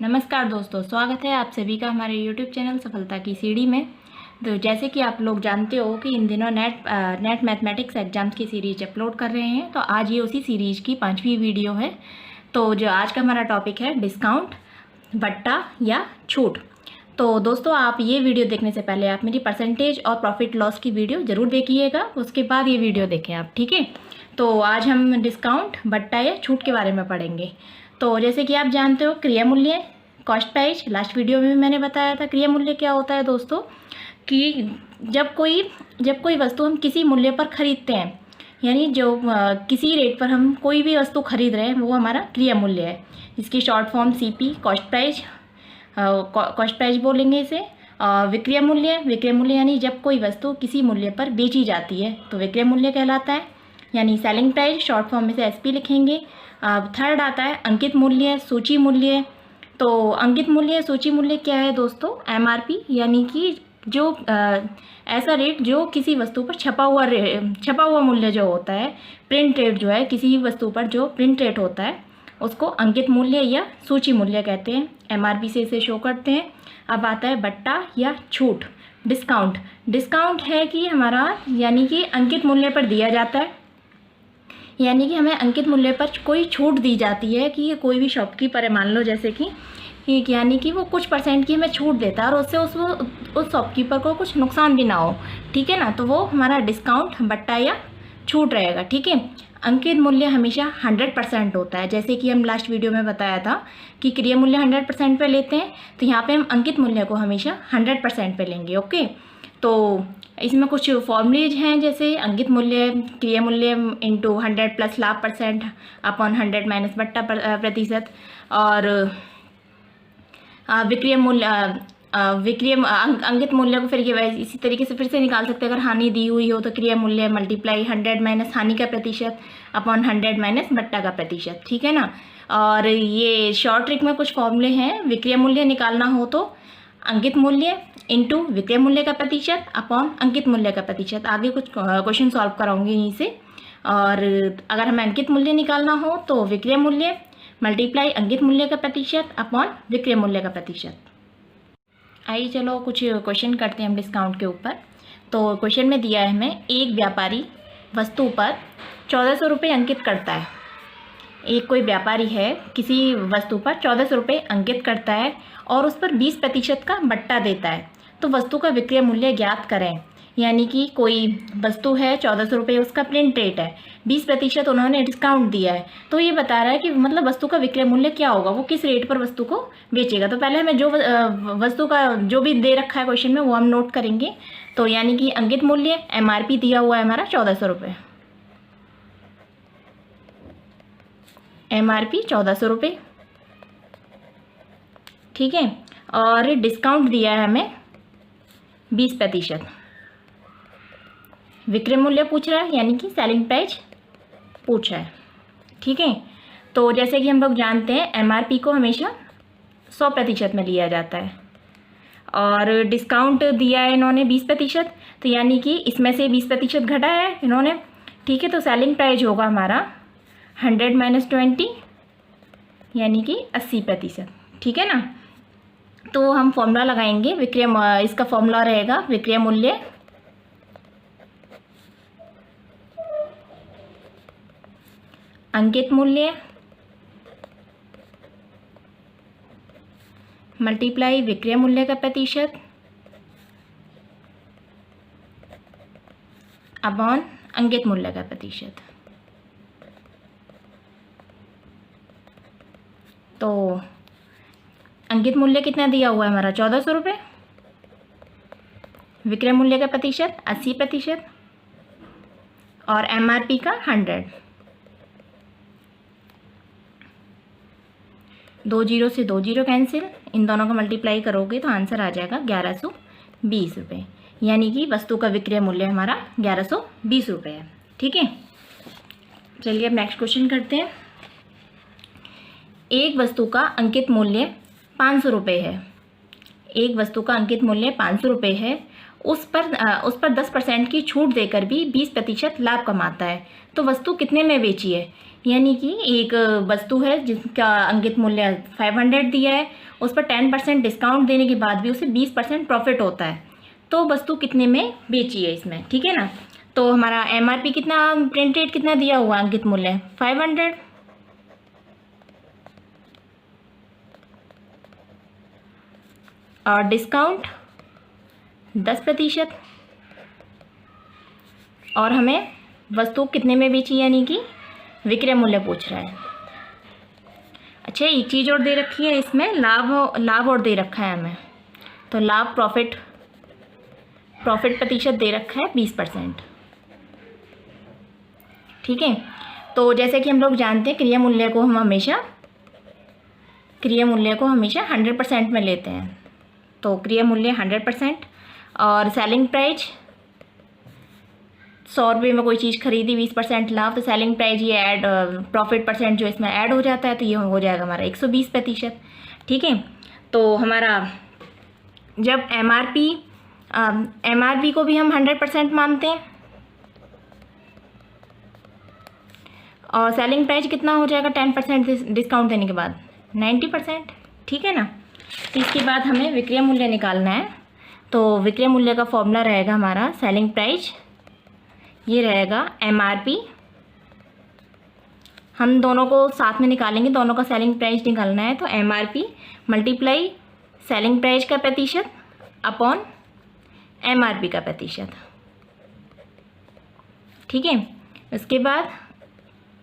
नमस्कार दोस्तों, स्वागत है आप सभी का हमारे YouTube चैनल सफलता की सीढ़ी में। तो जैसे कि आप लोग जानते हो कि इन दिनों नेट मैथमेटिक्स एग्जाम्स की सीरीज अपलोड कर रहे हैं, तो आज ये उसी सीरीज की 5वीं वीडियो है। तो जो आज का हमारा टॉपिक है डिस्काउंट, बट्टा या छूट। तो दोस्तों, आप ये वीडियो देखने से पहले आप मेरी परसेंटेज और प्रॉफिट लॉस की वीडियो ज़रूर देखिएगा, उसके बाद ये वीडियो देखें आप, ठीक है। तो आज हम डिस्काउंट, बट्टा या छूट के बारे में पढ़ेंगे। तो जैसे कि आप जानते हो, क्रिया मूल्य, कॉस्ट प्राइस, लास्ट वीडियो में भी मैंने बताया था। क्रिया मूल्य क्या होता है दोस्तों, कि जब कोई वस्तु हम किसी मूल्य पर खरीदते हैं, यानी जो किसी रेट पर हम कोई भी वस्तु खरीद रहे हैं, वो हमारा क्रिया मूल्य है। इसकी short form CP, cost price बोलेंगे इसे। विक्रय मूल्य यानी जब कोई वस्तु किसी मूल्य पर बेची जाती है तो विक्रय मूल्य कहलाता है, यानी सेलिंग प्राइस, शॉर्ट फॉर्म में से SP लिखेंगे। थर्ड आता है अंकित मूल्य, सूची मूल्य। तो अंकित मूल्य, सूची मूल्य क्या है दोस्तों? MRP, यानी कि जो ऐसा रेट जो किसी वस्तु पर छपा हुआ मूल्य जो होता है, प्रिंट रेट जो है किसी वस्तु पर जो प्रिंट रेट होता है, उसको अंकित मूल्य या सूची मूल्य कहते हैं। MRP से इसे शो करते हैं। अब आता है बट्टा या छूट, डिस्काउंट है कि हमारा, यानी कि अंकित मूल्य पर दिया जाता है, यानी कि हमें अंकित मूल्य पर कोई छूट दी जाती है। कि कोई भी शॉपकीपर है, मान लो जैसे कि यानी कि वो कुछ % की हमें छूट देता है और उससे उस शॉपकीपर को कुछ नुकसान भी ना हो, ठीक है ना। तो वो हमारा डिस्काउंट, बट्टा या छूट रहेगा, ठीक है। अंकित मूल्य हमेशा 100% होता है। जैसे कि हम लास्ट वीडियो में बताया था कि क्रिया मूल्य 100% पे लेते हैं, तो यहाँ पे हम अंकित मूल्य को हमेशा 100% पे लेंगे, ओके। तो इसमें कुछ फॉर्मूलेज हैं, जैसे अंकित मूल्य क्रिया मूल्य इंटू 100 प्लस लाभ % अपॉन 100 माइनस बट्टा प्रतिशत। और अंकित मूल्य को फिर ये इसी तरीके से फिर से निकाल सकते हैं। अगर हानि दी हुई हो तो क्रिया मूल्य मल्टीप्लाई 100 माइनस हानि का प्रतिशत अपॉन 100 माइनस बट्टा का प्रतिशत, ठीक है ना। और ये शॉर्ट ट्रिक में कुछ फॉर्मूले हैं। विक्रय मूल्य निकालना हो तो अंकित मूल्य इंटू विक्रय मूल्य का प्रतिशत अपॉन अंकित मूल्य का प्रतिशत। आगे कुछ क्वेश्चन सॉल्व कराऊंगी यहीं से। और अगर हमें अंकित मूल्य निकालना हो तो विक्रय मूल्य मल्टीप्लाई अंकित मूल्य का प्रतिशत अपॉन विक्रय मूल्य का प्रतिशत। आइए चलो कुछ क्वेश्चन करते हैं हम डिस्काउंट के ऊपर। तो क्वेश्चन में दिया है हमें, एक व्यापारी वस्तु पर 1400 रुपये अंकित करता है। एक कोई व्यापारी है, किसी वस्तु पर 1400 रुपये अंकित करता है और उस पर 20% का बट्टा देता है। तो वस्तु का विक्रय मूल्य ज्ञात करें। यानी कि कोई वस्तु है, 1400 रुपये उसका प्रिंट रेट है, 20% उन्होंने डिस्काउंट दिया है। तो ये बता रहा है कि मतलब वस्तु का विक्रय मूल्य क्या होगा, वो किस रेट पर वस्तु को बेचेगा। तो पहले हमें जो वस्तु का जो भी दे रखा है क्वेश्चन में, वो हम नोट करेंगे। तो यानी कि अंकित मूल्य MRP दिया हुआ है हमारा 1400 रुपये, MRP 1400 रुपये, ठीक है। और डिस्काउंट दिया है हमें 20%। विक्रय मूल्य पूछ रहा है, यानी कि सेलिंग प्राइस पूछ रहा है, ठीक है। तो जैसे कि हम लोग जानते हैं MRP को हमेशा 100% में लिया जाता है और डिस्काउंट दिया है इन्होंने 20%, तो यानी कि इसमें से 20% घटा है इन्होंने, ठीक है। तो सेलिंग प्राइस होगा हमारा 100 माइनस 20, यानी कि 80%, ठीक है ना। तो हम फॉर्मूला लगाएंगे इसका फॉर्मूला रहेगा विक्रय मूल्य अंकित मूल्य मल्टीप्लाई विक्रय मूल्य का प्रतिशत अपॉन अंकित मूल्य का प्रतिशत। तो अंकित मूल्य कितना दिया हुआ है हमारा 1400 रुपये, विक्रय मूल्य का प्रतिशत 80% और MRP का 100। 2 जीरो से 2 जीरो कैंसिल, इन दोनों का मल्टीप्लाई करोगे तो आंसर आ जाएगा 1120 रुपये, यानी कि वस्तु का विक्रय मूल्य हमारा 1120 रुपये है, ठीक है। चलिए अब नेक्स्ट क्वेश्चन करते हैं। एक वस्तु का अंकित मूल्य 500 रुपये है। एक वस्तु का अंकित मूल्य 500 रुपये है, उस पर 10% की छूट देकर भी 20% लाभ कमाता है। तो वस्तु कितने में बेची है? यानी कि एक वस्तु है जिसका अंकित मूल्य 500 दिया है, उस पर 10% डिस्काउंट देने के बाद भी उसे 20% प्रॉफिट होता है, तो वस्तु कितने में बेची है इसमें, ठीक है ना। तो हमारा MRP कितना, प्रिंट रेट कितना दिया हुआ अंकित मूल्य 500, और डिस्काउंट 10%, और हमें वस्तु कितने में बेची यानी कि विक्रय मूल्य पूछ रहा है। अच्छा, एक चीज़ और दे रखी है इसमें, लाभ और दे रखा है हमें, तो लाभ प्रॉफिट प्रतिशत दे रखा है 20%, ठीक है। तो जैसे कि हम लोग जानते हैं क्रिया मूल्य को हम हमेशा 100% में लेते हैं, तो क्रिया मूल्य 100%, और सेलिंग प्राइस 100 रुपये में कोई चीज़ खरीदी, 20% लाभ, तो सेलिंग प्राइस ये ऐड प्रॉफिट परसेंट जो इसमें ऐड हो जाता है, तो ये हो जाएगा हमारा 120%, ठीक है। तो हमारा जब MRP को भी हम 100% मानते हैं, और सेलिंग प्राइस कितना हो जाएगा 10% डिस्काउंट देने के बाद 90%, ठीक है ना। इसके बाद हमें विक्रय मूल्य निकालना है, तो विक्रय मूल्य का फॉर्मूला रहेगा हमारा सेलिंग प्राइस, ये रहेगा MRP, हम दोनों को साथ में निकालेंगे, दोनों का सेलिंग प्राइस निकालना है, तो MRP मल्टीप्लाई सेलिंग प्राइस का प्रतिशत अपॉन MRP का प्रतिशत, ठीक है। उसके बाद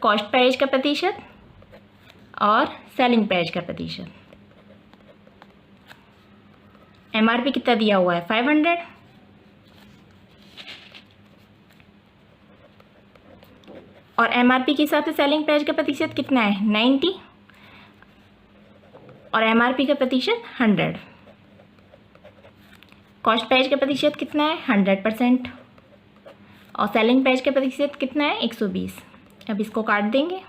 कॉस्ट प्राइस का प्रतिशत और सेलिंग प्राइस का प्रतिशत। MRP कितना दिया हुआ है 500, और MRP के हिसाब से सेलिंग प्राइस का प्रतिशत कितना है 90, और MRP का प्रतिशत 100, कॉस्ट प्राइस का प्रतिशत कितना है 100%, और सेलिंग प्राइस का प्रतिशत कितना है 120। अब इसको काट देंगे,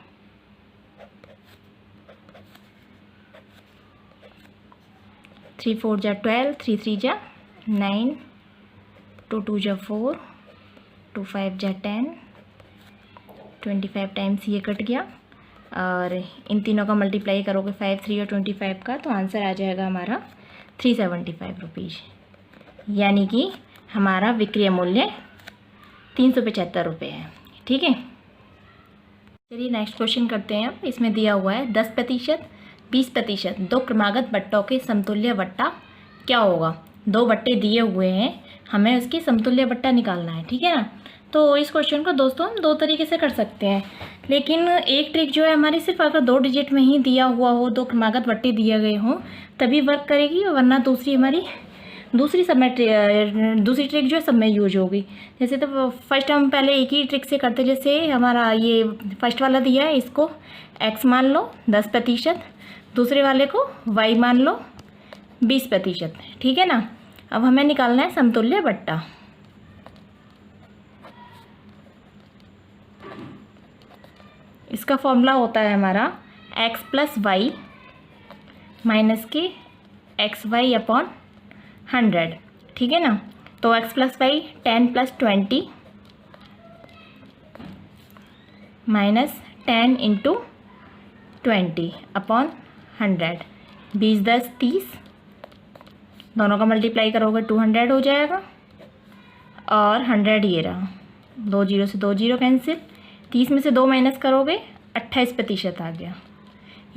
थ्री 4 जा 12, 3 3 जा 9, 2 2 जा 4, 2 5 जा 10, 25 टाइम्स ये कट गया, और इन तीनों का मल्टीप्लाई करोगे 5 3 और 25 का, तो आंसर आ जाएगा हमारा 375 रुपीज़, यानी कि हमारा विक्रय मूल्य 375 रुपये है, ठीक है। चलिए नेक्स्ट क्वेश्चन करते हैं। अब इसमें दिया हुआ है 10%, 20%, दो क्रमागत बट्टों के समतुल्य बट्टा क्या होगा। दो बट्टे दिए हुए हैं, हमें उसकी समतुल्य बट्टा निकालना है, ठीक है ना। तो इस क्वेश्चन को दोस्तों हम 2 तरीके से कर सकते हैं, लेकिन एक ट्रिक जो है हमारी सिर्फ अगर 2 डिजिट में ही दिया हुआ हो, दो क्रमागत बट्टे दिए गए हों तभी वर्क करेगी, वरना दूसरी ट्रिक जो है सब में यूज होगी। जैसे तो फर्स्ट हम पहले एक ही ट्रिक से करते, जैसे हमारा ये फर्स्ट वाला दिया है, इसको x मान लो 10%, दूसरे वाले को y मान लो 20%, ठीक है ना। अब हमें निकालना है समतुल्य बट्टा। इसका फॉर्मूला होता है हमारा x प्लस वाई माइनस के XY अपॉन 100, ठीक है ना। तो x plus y 10 plus 20 minus 10 into 20 upon 100, 20 10 30, दोनों का मल्टीप्लाई करोगे 200 हो जाएगा, और 100 ये रहा, 2 0 से 2 0 कैंसिल, 30 में से 2 माइनस करोगे 28% आ गया।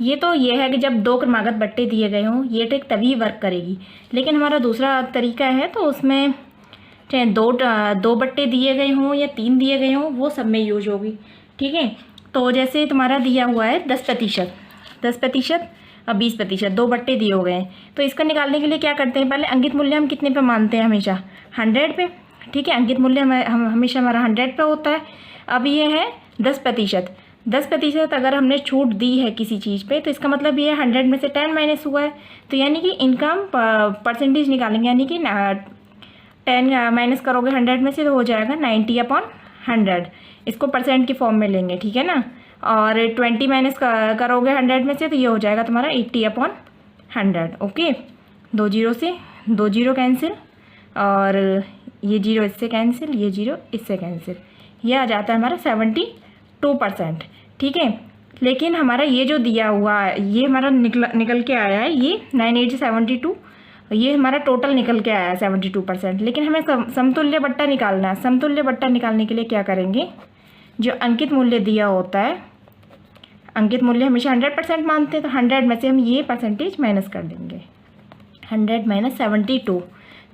ये है कि जब दो क्रमागत बट्टे दिए गए हों ये ट्रिक तभी वर्क करेगी। लेकिन हमारा दूसरा तरीका है, तो उसमें चाहे दो बट्टे दिए गए हों या 3 दिए गए हों, वो सब में यूज होगी, ठीक है। तो जैसे तुम्हारा दिया हुआ है 10% और 20%, 2 बट्टे दिए हुए हैं, तो इसका निकालने के लिए क्या करते हैं, पहले अंकित मूल्य हम कितने पे मानते हैं, हमेशा 100 पे, ठीक है। अंकित मूल्य हमेशा हमारा 100 पे होता है। अब ये है 10%, अगर हमने छूट दी है किसी चीज़ पे, तो इसका मतलब ये 100 में से 10 माइनस हुआ है, तो यानी कि इनकम परसेंटेज निकालेंगे, यानी कि 10 माइनस करोगे 100 में से तो हो जाएगा 90 अपॉन 100, इसको परसेंट की फॉर्म में लेंगे, ठीक है ना। और 20 माइनस करोगे 100 में से तो ये हो जाएगा तुम्हारा 80 अपॉन 100, ओके। 2 0 से 2 0 कैंसिल, और ये 0 इससे कैंसिल, ये 0 इससे कैंसिल, ये आ जाता है हमारा 72%, ठीक है। लेकिन हमारा ये जो दिया हुआ है ये हमारा निकल के आया है, ये 9872, ये हमारा टोटल निकल के आया है 72%। लेकिन हमें समतुल्य बट्टा निकालना है। समतुल्य बट्टा निकालने के लिए क्या करेंगे, जो अंकित मूल्य दिया होता है, अंकित मूल्य हमेशा 100% मानते हैं, तो 100 में से हम ये परसेंटेज माइनस कर देंगे। 100 माइनस 72,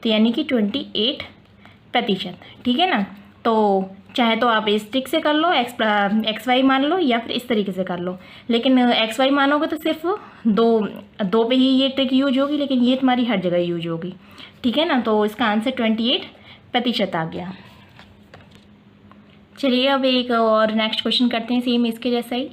तो यानी कि 28%। ठीक है ना। तो चाहे तो आप इस ट्रिक से कर लो, एक्स वाई मान लो, या फिर इस तरीके से कर लो। लेकिन एक्स वाई मानोगे तो सिर्फ दो पे ही ये ट्रिक यूज होगी, लेकिन ये तुम्हारी हर जगह यूज होगी। ठीक है ना। तो इसका आंसर 28% आ गया। चलिए अब एक और नेक्स्ट क्वेश्चन करते हैं सेम इसके जैसा ही।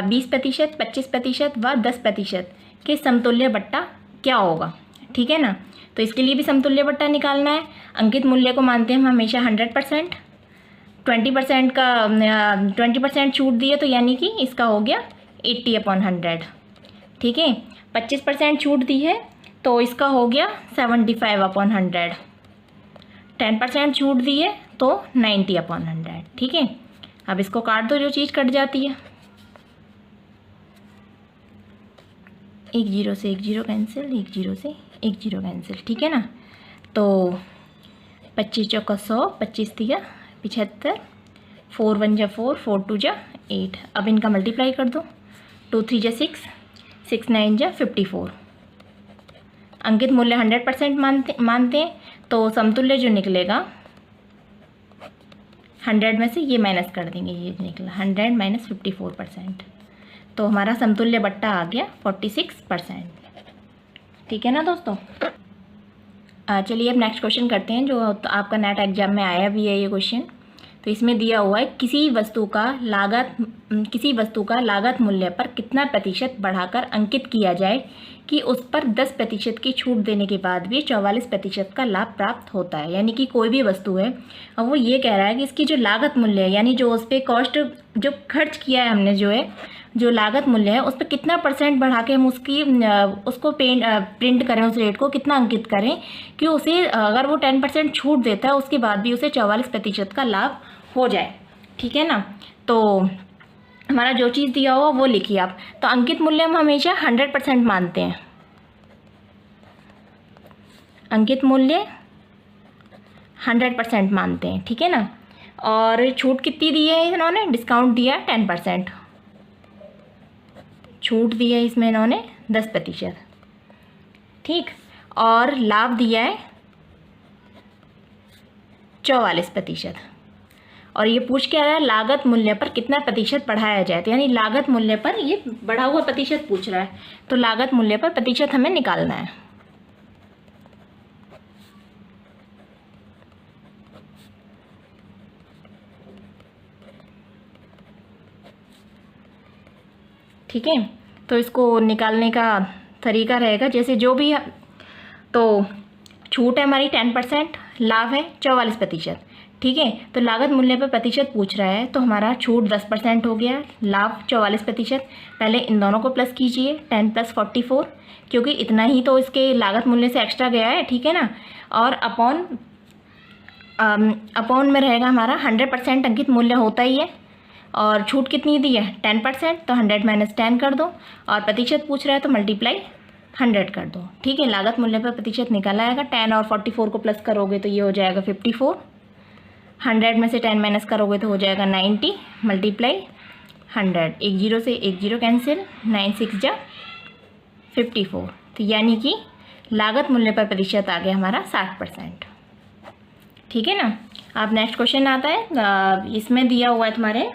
20%, 25% व 10% के समतुल्य बट्टा क्या होगा। ठीक है ना। तो इसके लिए भी समतुल्य बट्टा निकालना है। अंकित मूल्य को मानते हैं हम हमेशा 100%, 20% छूट दी है, तो यानी कि इसका हो गया 80/100। ठीक है। 25% छूट दी है, तो इसका हो गया 75/100। 10% छूट दी है, तो 90/100। ठीक है। अब इसको काट दो, जो चीज़ कट जाती है। एक जीरो से एक जीरो कैंसिल, एक जीरो से एक जीरो कैंसिल। ठीक है ना। तो 25 चौका 100, 25 दिया 75, 4 1 जा 4, 4 2 जा 8। अब इनका मल्टीप्लाई कर दो, 2 3 जा 6, 6 9 जा 54। अंकित मूल्य 100% मानते हैं, तो समतुल्य जो निकलेगा 100 में से ये माइनस कर देंगे, ये निकला 100 माइनस 54%। तो हमारा समतुल्य बट्टा आ गया 46%। ठीक है ना दोस्तों। चलिए अब नेक्स्ट क्वेश्चन करते हैं, जो आपका नेट एग्जाम में आया भी है ये क्वेश्चन। तो इसमें दिया हुआ है किसी वस्तु का लागत मूल्य पर कितना प्रतिशत बढ़ाकर अंकित किया जाए कि उस पर 10% की छूट देने के बाद भी 44% का लाभ प्राप्त होता है। यानी कि कोई भी वस्तु है, अब वो ये कह रहा है कि इसकी जो लागत मूल्य है, यानी जो उस पर कॉस्ट जो खर्च किया है हमने, जो लागत मूल्य है, उस पर कितना % बढ़ा के हम उसको प्रिंट करें, उस रेट को कितना अंकित करें कि उसे अगर वो 10% छूट देता है उसके बाद भी उसे 44% का लाभ हो जाए। ठीक है ना। तो हमारा जो चीज़ दिया हुआ वो लिखिए आप। तो अंकित मूल्य हम हमेशा 100% मानते हैं। अंकित मूल्य 100% मानते हैं। ठीक है ना। और छूट कितनी दी है इन्होंने, डिस्काउंट दिया 10%, छूट दी है इसमें इन्होंने 10%। ठीक। और लाभ दिया है 44%। और ये पूछ क्या रहा है, लागत मूल्य पर कितना प्रतिशत बढ़ाया जाए। तो यानी लागत मूल्य पर ये बढ़ा हुआ प्रतिशत पूछ रहा है, तो लागत मूल्य पर प्रतिशत हमें निकालना है। ठीक है। तो इसको निकालने का तरीका रहेगा जैसे जो भी, तो छूट है हमारी 10%, लाभ है 44%। ठीक है। तो लागत मूल्य पर प्रतिशत पूछ रहा है, तो हमारा छूट 10% हो गया, लाभ 44%। पहले इन दोनों को प्लस कीजिए, 10 + 44, क्योंकि इतना ही तो इसके लागत मूल्य से एक्स्ट्रा गया है। ठीक है ना। और अपॉन में रहेगा हमारा 100% अंकित मूल्य होता ही है, और छूट कितनी दी है 10%, तो 100 - 10 कर दो, और प्रतिशत पूछ रहा है तो मल्टीप्लाई 100 कर दो। ठीक है। लागत मूल्य पर प्रतिशत निकल आएगा। 10 और 44 को प्लस करोगे तो ये हो जाएगा 54, 100 में से 10 माइनस करोगे तो हो जाएगा 90, मल्टीप्लाई 100। एक जीरो से एक जीरो कैंसिल, 9 6 जा 54। तो यानी कि लागत मूल्य पर प्रतिशत आ गया हमारा 60%। ठीक है ना। अब नेक्स्ट क्वेश्चन आता है, इसमें दिया हुआ है तुम्हारे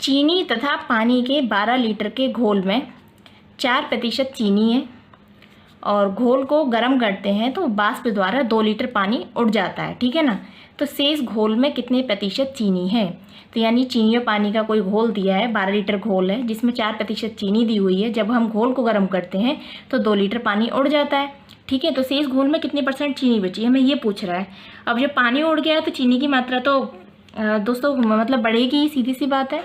चीनी तथा पानी के 12 लीटर के घोल में 4% चीनी है, और घोल को गर्म करते हैं तो वाष्प द्वारा 2 लीटर पानी उड़ जाता है। ठीक है ना। तो शेष घोल में कितने प्रतिशत चीनी है। तो यानी चीनी और पानी का कोई घोल दिया है, 12 लीटर घोल है जिसमें 4% चीनी दी हुई है। जब हम घोल को गर्म करते हैं तो 2 लीटर पानी उड़ जाता है। ठीक है। तो शेष घोल में कितने % चीनी बची है, हमें ये पूछ रहा है। अब जब पानी उड़ गया है तो चीनी की मात्रा तो दोस्तों मतलब बढ़ेगी, सीधी सी बात है।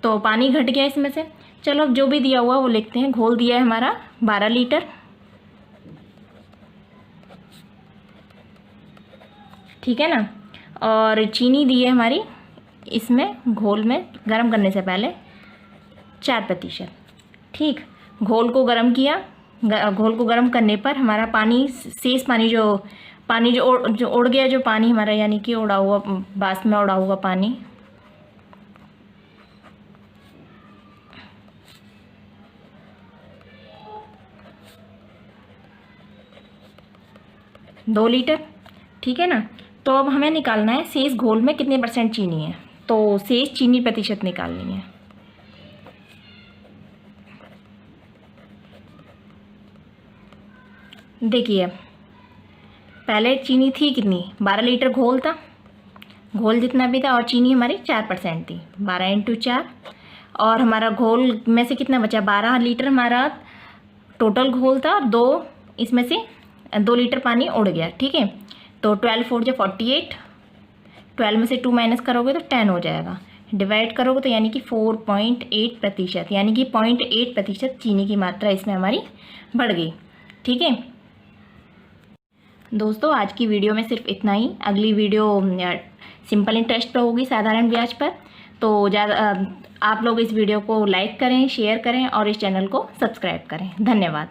तो पानी घट गया इसमें से। चलो अब जो भी दिया हुआ वो लिखते हैं। घोल दिया है हमारा 12 लीटर, ठीक है ना, और चीनी दी है हमारी इसमें घोल में गर्म करने से पहले 4%। ठीक, घोल को गर्म किया, घोल को गर्म करने पर हमारा पानी, शेष पानी जो उड़ गया, जो पानी हमारा यानी कि उड़ा हुआ, बाष्प में उड़ा हुआ पानी, दो लीटर। ठीक है ना। तो अब हमें निकालना है शेष घोल में कितने % चीनी है, तो शेष चीनी प्रतिशत निकालनी है। देखिए पहले चीनी थी कितनी, 12 लीटर घोल था, घोल जितना भी था, और चीनी हमारी 4% थी, 12 × 4, और हमारा घोल में से कितना बचा, 12 लीटर हमारा टोटल घोल था, दो इसमें से 2 लीटर पानी उड़ गया। ठीक है, तो 12 4 जो 48, 12 में से 2 माइनस करोगे तो 10 हो जाएगा, डिवाइड करोगे तो यानी कि 4.8%, यानी कि 0.8% चीनी की मात्रा इसमें हमारी बढ़ गई। ठीक है दोस्तों, आज की वीडियो में सिर्फ इतना ही। अगली वीडियो सिंपल इंटरेस्ट पर होगी, साधारण ब्याज पर। तो ज़्यादा आप लोग इस वीडियो को लाइक करें, शेयर करें और इस चैनल को सब्सक्राइब करें। धन्यवाद।